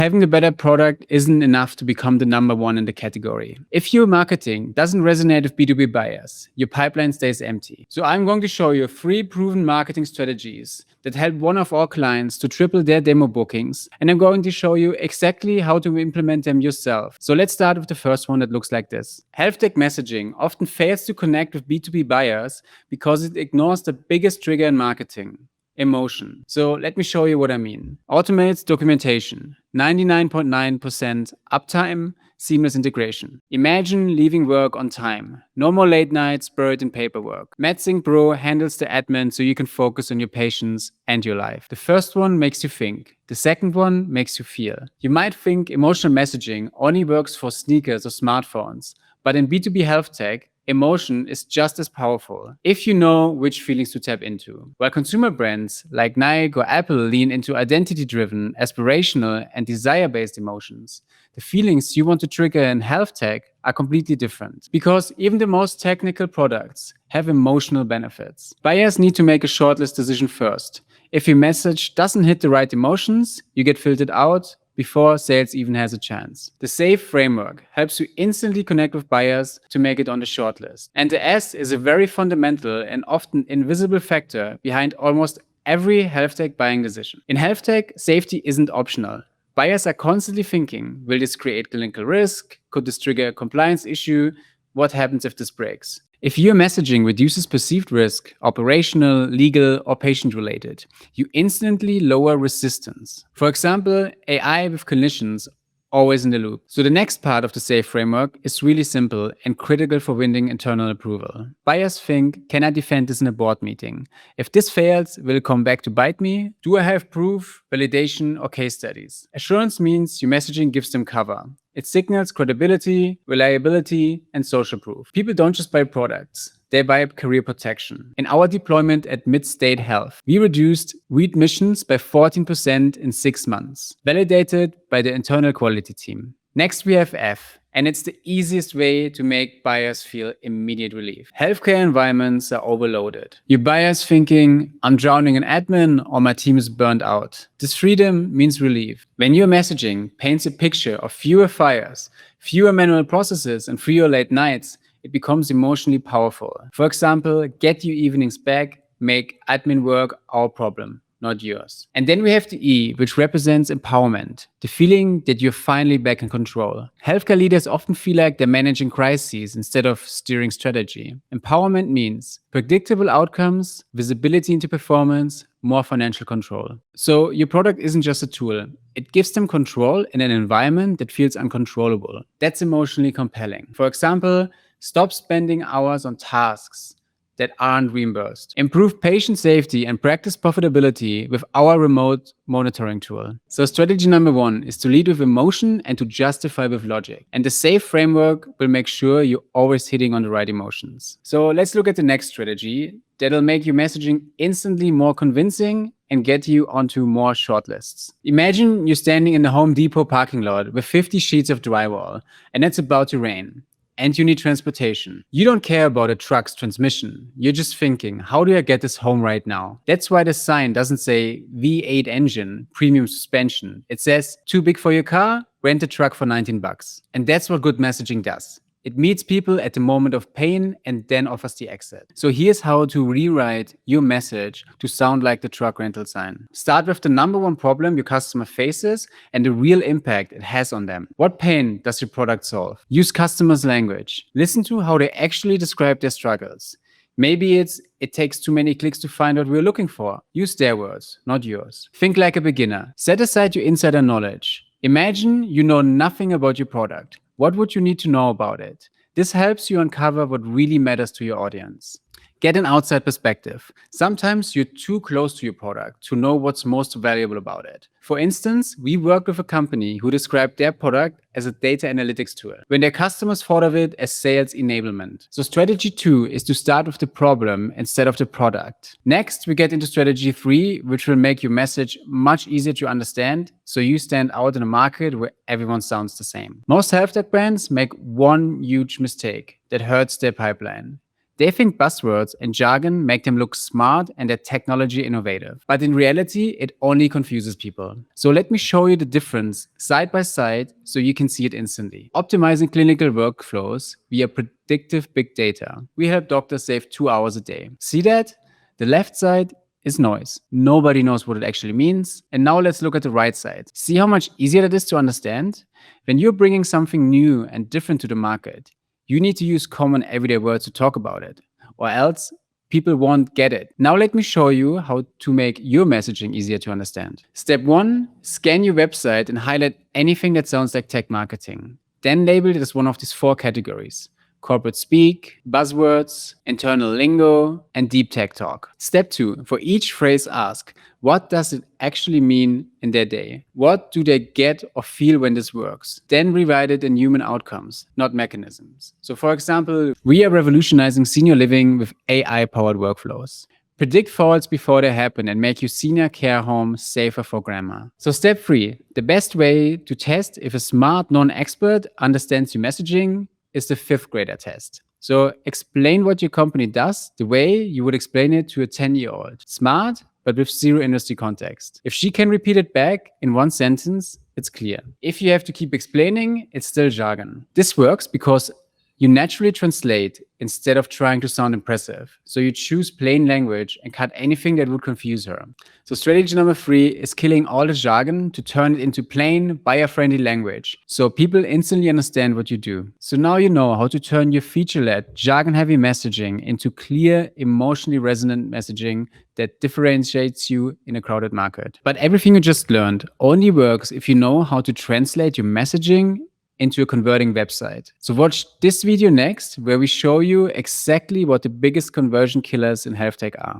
Having a better product isn't enough to become the number one in the category. If your marketing doesn't resonate with B2B buyers, your pipeline stays empty. So I'm going to show you 3 proven marketing strategies that help one of our clients to triple their demo bookings, and I'm going to show you exactly how to implement them yourself. So let's start with the first one that looks like this. Health tech messaging often fails to connect with B2B buyers because it ignores the biggest trigger in marketing: emotion. So let me show you what I mean. Automates documentation, 99.9% uptime, seamless integration. Imagine leaving work on time. No more late nights buried in paperwork. MedSync Pro handles the admin so you can focus on your patients and your life. The first one makes you think. The second one makes you feel. You might think emotional messaging only works for sneakers or smartphones, but in B2B health tech, emotion is just as powerful if you know which feelings to tap into. While consumer brands like Nike or Apple lean into identity-driven, aspirational, and desire-based emotions, the feelings you want to trigger in health tech are completely different. Because even the most technical products have emotional benefits. Buyers need to make a shortlist decision first. If your message doesn't hit the right emotions, you get filtered out before sales even has a chance. The SAFE framework helps you instantly connect with buyers to make it on the shortlist. And the S is a very fundamental and often invisible factor behind almost every health tech buying decision. In health tech, safety isn't optional. Buyers are constantly thinking, will this create clinical risk? Could this trigger a compliance issue? What happens if this breaks? If your messaging reduces perceived risk, operational, legal, or patient-related, you instantly lower resistance. For example, AI with clinicians always in the loop. So the next part of the SAFE framework is really simple and critical for winning internal approval. Buyers think, can I defend this in a board meeting? If this fails, will it come back to bite me? Do I have proof, validation, or case studies? Assurance means your messaging gives them cover. It signals credibility, reliability, and social proof. People don't just buy products. They buy career protection. In our deployment at Mid-State Health, we reduced readmissions by 14% in 6 months, validated by the internal quality team. Next, we have F, and it's the easiest way to make buyers feel immediate relief. Healthcare environments are overloaded. Your buyers thinking, I'm drowning in admin or my team is burned out. This freedom means relief. When your messaging paints a picture of fewer fires, fewer manual processes, and fewer late nights, it becomes emotionally powerful. For example, get your evenings back, make admin work our problem, not yours. And then we have the E, which represents empowerment, the feeling that you're finally back in control. Healthcare leaders often feel like they're managing crises instead of steering strategy. Empowerment means predictable outcomes, visibility into performance, more financial control. So your product isn't just a tool. It gives them control in an environment that feels uncontrollable. That's emotionally compelling. For example, stop spending hours on tasks that aren't reimbursed. Improve patient safety and practice profitability with our remote monitoring tool. So strategy number 1 is to lead with emotion and to justify with logic. And the SAFE framework will make sure you're always hitting on the right emotions. So let's look at the next strategy that'll make your messaging instantly more convincing and get you onto more shortlists. Imagine you're standing in the Home Depot parking lot with 50 sheets of drywall and it's about to rain. And you need transportation. You don't care about a truck's transmission. You're just thinking, how do I get this home right now? That's why the sign doesn't say V8 engine, premium suspension. It says, too big for your car? Rent a truck for $19. And that's what good messaging does. It meets people at the moment of pain and then offers the exit. So here's how to rewrite your message to sound like the truck rental sign. Start with the number 1 problem your customer faces and the real impact it has on them. What pain does your product solve? Use customers' language. Listen to how they actually describe their struggles. Maybe it takes too many clicks to find what we're looking for. Use their words, not yours. Think like a beginner. Set aside your insider knowledge. Imagine you know nothing about your product. What would you need to know about it? This helps you uncover what really matters to your audience. Get an outside perspective. Sometimes you're too close to your product to know what's most valuable about it. For instance, we worked with a company who described their product as a data analytics tool, when their customers thought of it as sales enablement. So strategy 2 is to start with the problem instead of the product. Next, we get into strategy 3, which will make your message much easier to understand, so you stand out in a market where everyone sounds the same. Most health tech brands make one huge mistake that hurts their pipeline. They think buzzwords and jargon make them look smart and they're technology innovative. But in reality, it only confuses people. So let me show you the difference side by side so you can see it instantly. Optimizing clinical workflows via predictive big data. We help doctors save 2 hours a day. See that? The left side is noise. Nobody knows what it actually means. And now let's look at the right side. See how much easier it is to understand? When you're bringing something new and different to the market, you need to use common everyday words to talk about it, or else people won't get it. Now let me show you how to make your messaging easier to understand. Step 1, scan your website and highlight anything that sounds like tech marketing. Then label it as one of these 4 categories: corporate speak, buzzwords, internal lingo, and deep tech talk. Step 2, for each phrase ask, what does it actually mean in their day? What do they get or feel when this works? Then rewrite it in human outcomes, not mechanisms. So for example, we are revolutionizing senior living with AI-powered workflows. Predict faults before they happen and make your senior care home safer for grandma. So step 3, the best way to test if a smart non-expert understands your messaging is the 5th grader test. So explain what your company does the way you would explain it to a 10-year-old. Smart, but with zero industry context. If she can repeat it back in one sentence, it's clear. If you have to keep explaining, it's still jargon. This works because you naturally translate instead of trying to sound impressive. So you choose plain language and cut anything that would confuse her. So strategy number 3 is killing all the jargon to turn it into plain, buyer-friendly language, so people instantly understand what you do. So now you know how to turn your feature-led, jargon-heavy messaging into clear, emotionally resonant messaging that differentiates you in a crowded market. But everything you just learned only works if you know how to translate your messaging into a converting website. So watch this video next, where we show you exactly what the biggest conversion killers in health tech are.